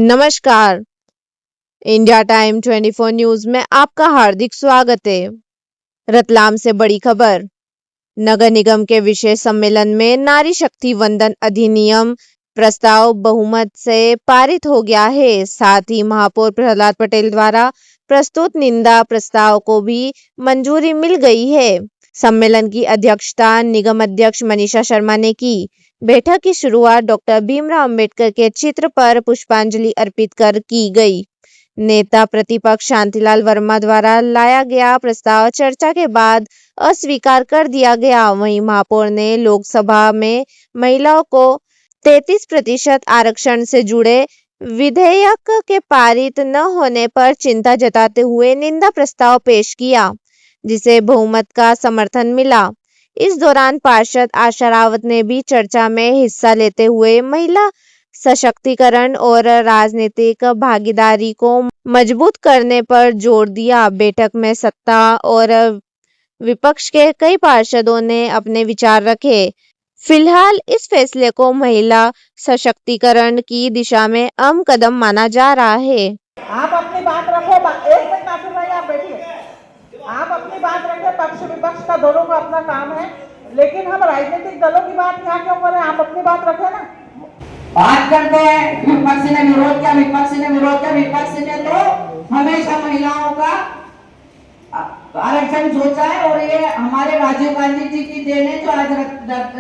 नमस्कार। India time 24 news में आपका हार्दिक स्वागत है। रतलाम से बड़ी खबर। नगर निगम के विशेष सम्मेलन में नारी शक्ति वंदन अधिनियम प्रस्ताव बहुमत से पारित हो गया है। साथ ही महापौर प्रहलाद पटेल द्वारा प्रस्तुत निंदा प्रस्ताव को भी मंजूरी मिल गई है। सम्मेलन की अध्यक्षता निगम अध्यक्ष मनीषा शर्मा ने की। बैठक की शुरुआत डॉक्टर भीमराव अंबेडकर के चित्र पर पुष्पांजलि अर्पित कर की गई। नेता प्रतिपक्ष शांतिलाल वर्मा द्वारा लाया गया प्रस्ताव चर्चा के बाद अस्वीकार कर दिया गया। वहीं महापौर ने लोकसभा में महिलाओं को 33% आरक्षण से जुड़े विधेयक के पारित न होने पर चिंता जताते हुए निंदा प्रस्ताव पेश किया, जिसे बहुमत का समर्थन मिला। इस दौरान पार्षद आशा रावत ने भी चर्चा में हिस्सा लेते हुए महिला सशक्तिकरण और राजनीतिक भागीदारी को मजबूत करने पर जोर दिया। बैठक में सत्ता और विपक्ष के कई पार्षदों ने अपने विचार रखे। फिलहाल इस फैसले को महिला सशक्तिकरण की दिशा में अहम कदम माना जा रहा है। आप अपनी बात रखो। एक मिनट काफिर भाई, आप बैठिए। आप अपनी बात रखें, पक्ष विपक्ष का दोनों का अपना काम है, लेकिन हम राजनीतिक दलों की बात यहाँ क्यों करें? आप अपनी बात रखें ना। बात करते हैं, विपक्ष ने विरोध किया, विपक्ष ने तो हमेशा महिलाओं का आरक्षण सोचा है। और ये हमारे राजीव गांधी जी की देन है, जो आज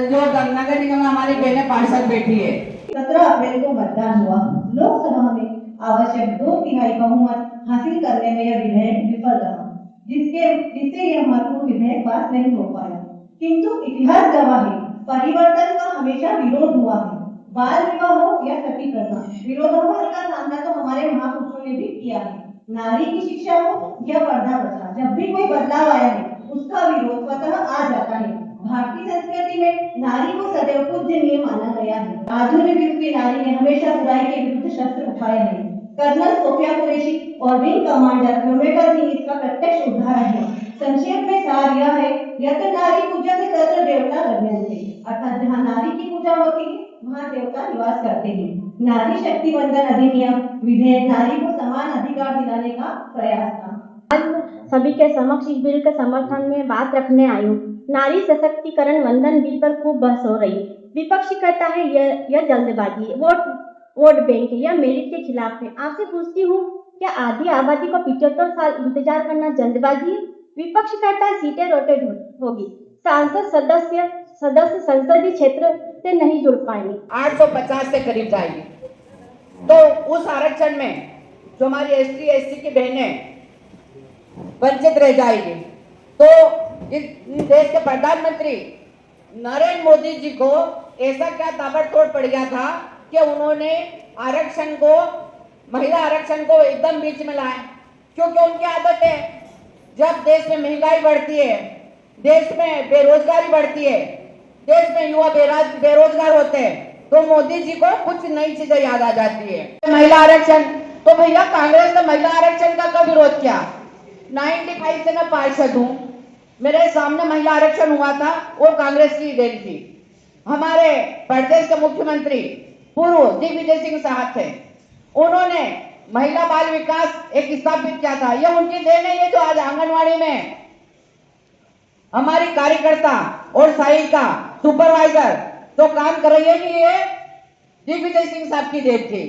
जो नगर निगम में हमारी बहनें पार्षद बैठी है। 17 अप्रैल को मतदान हुआ। लोकसभा में आवश्यक 2/3 बहुमत हासिल करने में यह विधेयक विफल रहा, जिससे यह महत्वपूर्ण विधेयक पास नहीं हो पाया। किंतु इतिहास गवाह है, परिवर्तन का हमेशा विरोध हुआ है। बाल विवाह हो या सती प्रथा, विरोधाभास का सामना तो हमारे महापुरुषों ने भी किया है। नारी की शिक्षा हो या पर्दा प्रथा, जब भी कोई बदलाव आया है उसका विरोध स्वतः आ जाता है। भारतीय संस्कृति में नारी को सदैव पूजनीय माना गया है। आधुनिक युग की नारी ने हमेशा बुराई के विरुद्ध शस्त्र उठाया है। कर्नल सोफिया कुरैशी और विंग कमांडर व्योमेकर सिंह इसका प्रत्यक्ष उदाहरण है। संक्षेप में सार यह है, यह तो नारी पूजा के तत्र देवता लग्न थे, अर्थात जहाँ नारी की पूजा होती है वहाँ देवता निवास करते हैं। नारी शक्ति वंदन अधिनियम विधेयक नारी को समान अधिकार दिलाने का प्रयास था। आज सभी के समक्ष इस बिल के समर्थन में बात रखने आई हूँ। नारी सशक्तिकरण वंदन बिल पर खूब बहस हो रही। विपक्ष कहता है यह जल्दबाजी है, वोट बैंक है, यह मेरिट के खिलाफ है। आपसे पूछती हूँ, क्या आधी आबादी को 75 साल इंतजार करना जल्दबाजी है? विपक्ष कहता है सीटें रोटेट होगी, सांसद सदस्य संसदीय क्षेत्र से नहीं जुड़ पाएंगे। 850 से करीब जाएगी, तो उस आरक्षण में जो हमारी ST SC की बहनें वंचित रह जाएगी। तो इस देश के प्रधानमंत्री नरेंद्र मोदी जी को ऐसा क्या ताबड़तोड़ पड़ गया था कि उन्होंने आरक्षण को, महिला आरक्षण को एकदम बीच में लाए? क्योंकि उनकी आदत है, जब देश में महंगाई बढ़ती है, देश में बेरोजगारी बढ़ती है, देश में युवा बेरोजगार होते हैं, तो मोदी जी को कुछ नई चीजें याद आ जाती है। महिला आरक्षण, तो भैया कांग्रेस ने महिला आरक्षण का कब विरोध किया? 95 से मैं पार्षद हूँ, मेरे सामने महिला आरक्षण हुआ था, वो कांग्रेस की देन थी। हमारे प्रदेश के मुख्यमंत्री पूर्व दिग्विजय सिंह साहब थे, उन्होंने महिला बाल विकास एक स्थापित किया था, ये उनकी देन है। ये जो आज आंगनवाड़ी में हमारी कार्यकर्ता और सहायिका सुपरवाइजर तो काम कर रही है, कि ये दिग्विजय सिंह साहब की देन थी।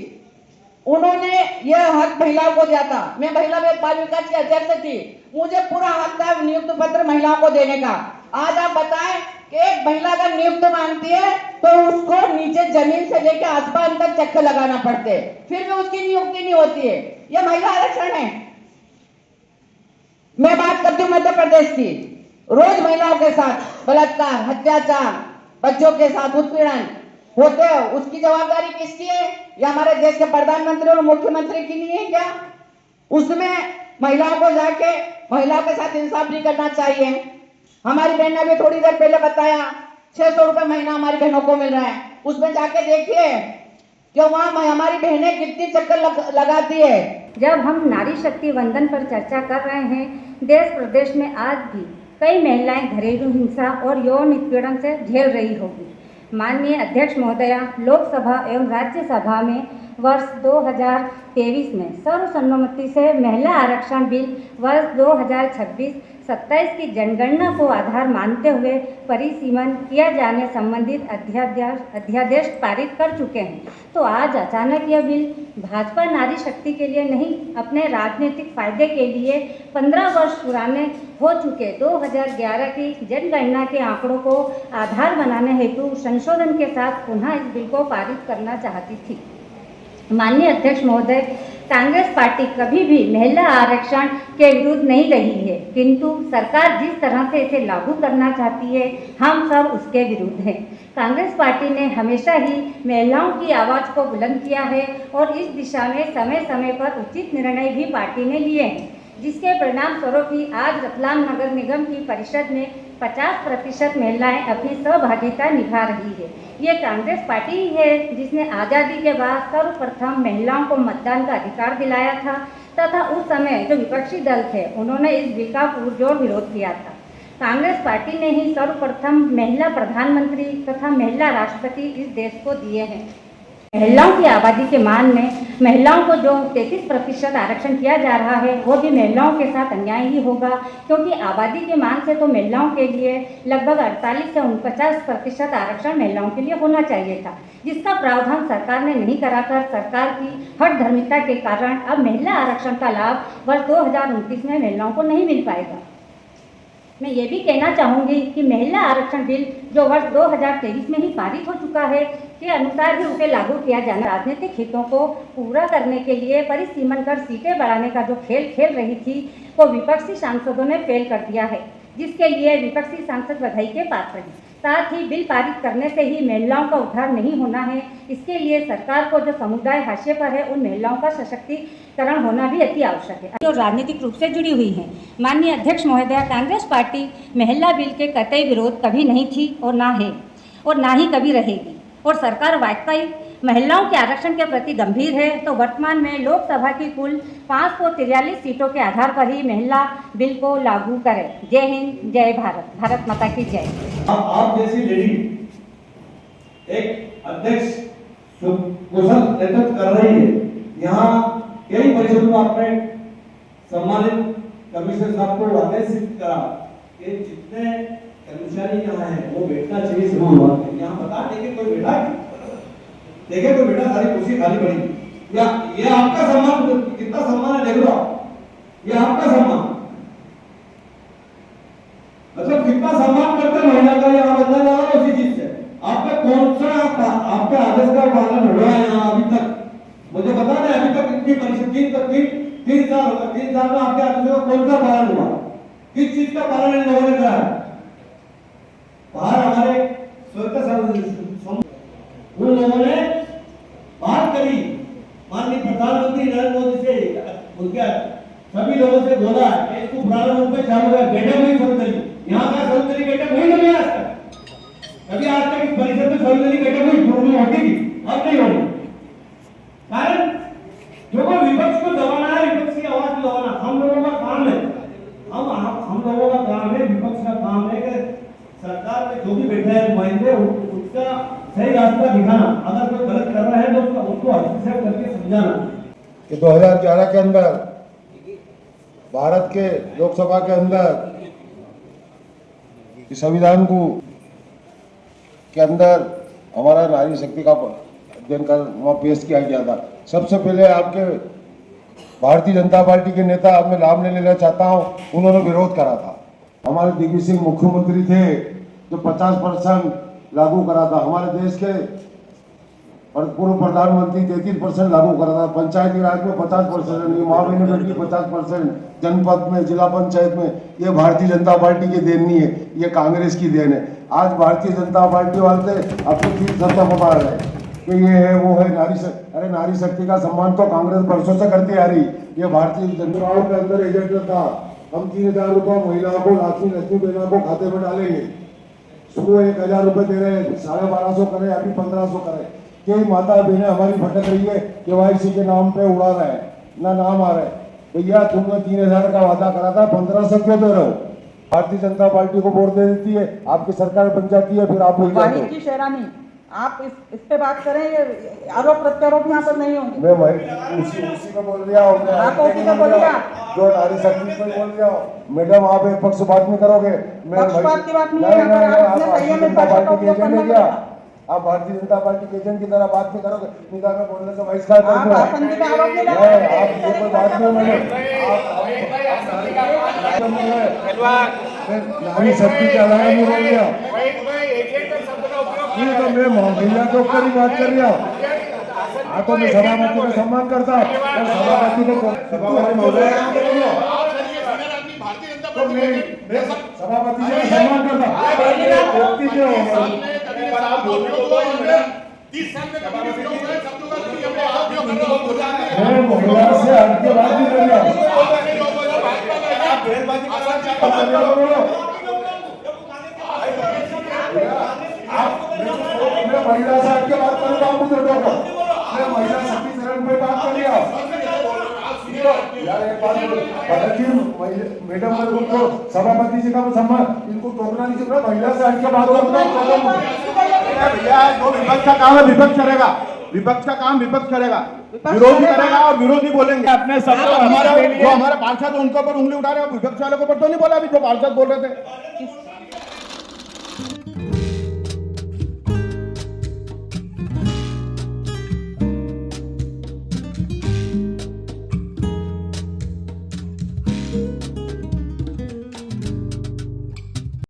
उन्होंने यह हक महिलाओं को दिया था। मैं महिला बाल विकास की अध्यक्ष थी, मुझे पूरा हक था नियुक्त पत्र महिलाओं को देने का। आज आप बताएं कि एक महिला अगर नियुक्त मांगती है तो उसको नीचे जमीन से लेकर आसमान तक चक्कर लगाना पड़ते, फिर भी उसकी नियुक्ति नहीं होती है। यह महिला आरक्षण है। मैं बात करती हूँ मध्य प्रदेश की, रोज महिलाओं के साथ बलात्कार, अत्याचार, बच्चों के साथ उत्पीड़न होते हैं, उसकी जवाबदारी किसकी है? या हमारे देश के प्रधानमंत्री और मुख्यमंत्री की नहीं है क्या? उसमें महिलाओं को जाके महिलाओं के साथ इंसाफ नहीं करना चाहिए। हमारी बहन ने भी थोड़ी देर पहले बताया 600 रुपए महीना हमारी बहनों को मिल रहा है। उसमें जाके देखिए कि वहाँ हमारी बहनें कितनी चक्कर लगाती है। जब हम नारी शक्ति वंदन पर चर्चा कर रहे हैं, देश प्रदेश में आज भी कई महिलाएं घरेलू हिंसा और यौन उत्पीड़न से झेल रही होगी। माननीय अध्यक्ष महोदया, लोकसभा एवं राज्यसभा में वर्ष 2023 में सर्वसम्मति से महिला आरक्षण बिल वर्ष 2026-27 की जनगणना को आधार मानते हुए परिसीमन किया जाने संबंधित अध्यादेश पारित कर चुके हैं। तो आज अचानक यह बिल भाजपा नारी शक्ति के लिए नहीं, अपने राजनीतिक फायदे के लिए 15 वर्ष पुराने हो चुके 2011 की जनगणना के आंकड़ों को आधार बनाने हेतु संशोधन के साथ पुनः इस बिल को पारित करना चाहती थी। माननीय अध्यक्ष महोदय, कांग्रेस पार्टी कभी भी महिला आरक्षण के विरुद्ध नहीं रही है, किंतु सरकार जिस तरह से इसे लागू करना चाहती है, हम सब उसके विरुद्ध हैं। कांग्रेस पार्टी ने हमेशा ही महिलाओं की आवाज़ को बुलंद किया है और इस दिशा में समय समय पर उचित निर्णय भी पार्टी ने लिए हैं, जिसके परिणाम स्वरूप ही आज रतलाम नगर निगम की परिषद में 50% महिलाएं अपनी सहभागिता निभा रही है। ये कांग्रेस पार्टी ही है जिसने आज़ादी के बाद सर्वप्रथम महिलाओं को मतदान का अधिकार दिलाया था तथा उस समय जो विपक्षी दल थे उन्होंने इस बिल का पुरजोर विरोध किया था। कांग्रेस पार्टी ने ही सर्वप्रथम महिला प्रधानमंत्री तथा महिला राष्ट्रपति इस देश को दिए हैं। महिलाओं की आबादी के मान में महिलाओं को जो 33% आरक्षण किया जा रहा है वो भी महिलाओं के साथ अन्याय ही होगा, क्योंकि आबादी के मान से तो महिलाओं के लिए लगभग 48 से 49% आरक्षण महिलाओं के लिए होना चाहिए था, जिसका प्रावधान सरकार ने नहीं कराकर सरकार की हठधर्मिता के कारण अब महिला आरक्षण का लाभ वर्ष 2029 में महिलाओं को नहीं मिल पाएगा। मैं ये भी कहना चाहूँगी कि महिला आरक्षण बिल जो वर्ष 2023 में ही पारित हो चुका है के अनुसार ही उसे लागू किया जाना राजनीतिक हितों को पूरा करने के लिए परिसीमन कर सीटें बढ़ाने का जो खेल खेल रही थी वो विपक्षी सांसदों ने फेल कर दिया है, जिसके लिए विपक्षी सांसद बधाई के पात्र हैं। साथ ही बिल पारित करने से ही महिलाओं का उद्धार नहीं होना है, इसके लिए सरकार को जो समुदाय हाशिए पर है उन महिलाओं का सशक्तिकरण होना भी अति आवश्यक है, जो राजनीतिक रूप से जुड़ी हुई हैं। माननीय अध्यक्ष महोदया, कांग्रेस पार्टी महिला बिल के कतई विरोध कभी नहीं थी और ना है और ना ही कभी रहेगी, और सरकार वाकई महिलाओं के आरक्षण के प्रति गंभीर है तो वर्तमान में लोकसभा की कुल 543 सीटों के आधार पर ही महिला बिल को लागू करे। जय हिंद, जय भारत, भारत माता की जय। आप जैसी लेडी एक अध्यक्ष कुशल नेतृत्व कर रही है। यहाँ कई परिषदों में आपने सम्मानित कमिश्नर साहब को आदेशित करा कि जितने कर्मचारी यहाँ है वो बैठना चाहिए सभी। यहाँ बता देखे कोई बैठा देखे कोई बैठा, सारी कुर्सी खाली पड़ी। या ये आपका सम्मान, कितना सम्मान है देख लो आप, ये आपका सम्मान, मतलब कितना सम्मान करते हैं महिला का, यहाँ बदला जा रहा है उसी चीज से। आपका कौन सा आपके आदेश का पालन हुआ है यहाँ अभी तक? मुझे बता दें, अभी तक इतनी परिषद तीन साल होगा, 3 साल में आपके आदेश का कौन सा पालन हुआ? किस चीज का पालन इन लोगों ने करा है? बाहर हमारे उन लोगों ने बात करी, माननीय प्रधानमंत्री नरेंद्र मोदी से, उनके सभी लोगों से बोला कि इसको प्रारंभ में चालू है। बैठक हुई सौंदर्य, यहाँ का सौंदर्य बैठक हुई नहीं आज तक, कभी आज तक इस परिषद में सौंदर्य बैठक हुई पूर्व होती थी, अब नहीं होगी। कारण जो कोई विपक्ष को दबाना है, विपक्ष की आवाज को दबाना हम लोगों का काम है। हम लोगों का काम है, विपक्ष का काम है कि सरकार में जो भी बैठे हैं नुमाइंदे, उसका सही रास्ता दिखाना, अगर कोई गलत कर रहा है तो उसको हस्तक्षेप करके समझाना। कि 2011 के अंदर भारत के लोकसभा के अंदर संविधान को के अंदर हमारा नारी शक्ति का अध्ययन कर वहाँ पेश किया गया था। सबसे पहले आपके भारतीय जनता पार्टी के नेता, मैं नाम नहीं लेना चाहता हूँ, उन्होंने विरोध करा था। हमारे दिग्विजय सिंह मुख्यमंत्री थे जो 50% लागू करा था। हमारे देश के पूर्व प्रधानमंत्री 33% लागू करा था। पंचायती राज में 50%, माँ बहनों की 50%, जनपद में, जिला पंचायत में, ये भारतीय जनता पार्टी की देन नहीं है, ये कांग्रेस की देन है। आज भारतीय जनता पार्टी वाले अपनी चीज सत्ता बता रहे हैं कि ये है वो है अरे नारी शक्ति का सम्मान तो कांग्रेस वर्षों से करती आ रही। ये भारतीय जनता के अंदर एजेंडा था, हम 3000 रुपये महिलाओं को, लक्ष्मी बहनों को खाते में डालेंगे। सुबह 1000 रुपये दे रहे, 1250 करे, अभी 1500 करे। कई माता बहनें हमारी भटक रही है, KYC के नाम पे उड़ा रहे हैं, ना नाम आ रहे। भैया तुमने 3000 का वादा करा था, 1500 क्यों दे रहे हो? भारतीय जनता पार्टी को वोट दे देती है, आपकी सरकार बन जाती है, फिर आप भूल जाते वाहिद हो। की शेरानी, आप इस पे बात करें, ये आरोप प्रत्यारोप यहाँ पर नहीं होंगे। मैं उसी में बोल रहा हूँ, आप उसी में बोलिए। जो नारी शक्ति में बोल रहा हूँ। मैडम आप एक पक्षपात में करोगे, पक्षपात की बात नहीं है, यहाँ पर आप अपने संयम में भाषा का उपयोग करना पड़ेगा। आप भारतीय जनता पार्टी के एजेंट की तरह बात नहीं करोगे, निकाह में बोलने का बहिष्कार आप करते हो। आसंदी का आरोप नहीं लगा नहीं, आप ये कोई बात नहीं मैंने नारी शक्ति के अलावा नहीं बोल रहा। नहीं तो मैं महिला के ऊपर ही बात कर रहा हूँ। हाँ तो मैं सभापति का सम्मान करता हूँ, सभापति को सभापति जी का सम्मान करता। मैं महिला से हट के बात नहीं कर रहा हूँ। मैं महिला से हट के बात कर रहा हूँ, मैं महिला सशक्तिकरण पे बात कर रहा हूँ। यार एक बात मैडम को सभापति जी का सम्मान, इनको टोकना नहीं चाहिए। महिला से हट के बात करता हूँ। भैया जो विपक्ष का काम है विपक्ष करेगा, विपक्ष का काम विपक्ष करेगा, विरोधी करेगा और विरोधी बोलेंगे। अपने सब हमारे जो हमारे पार्षद उनके ऊपर उंगली उठा रहे हो, विपक्ष वालों के ऊपर तो नहीं बोला अभी जो पार्षद बोल रहे थे।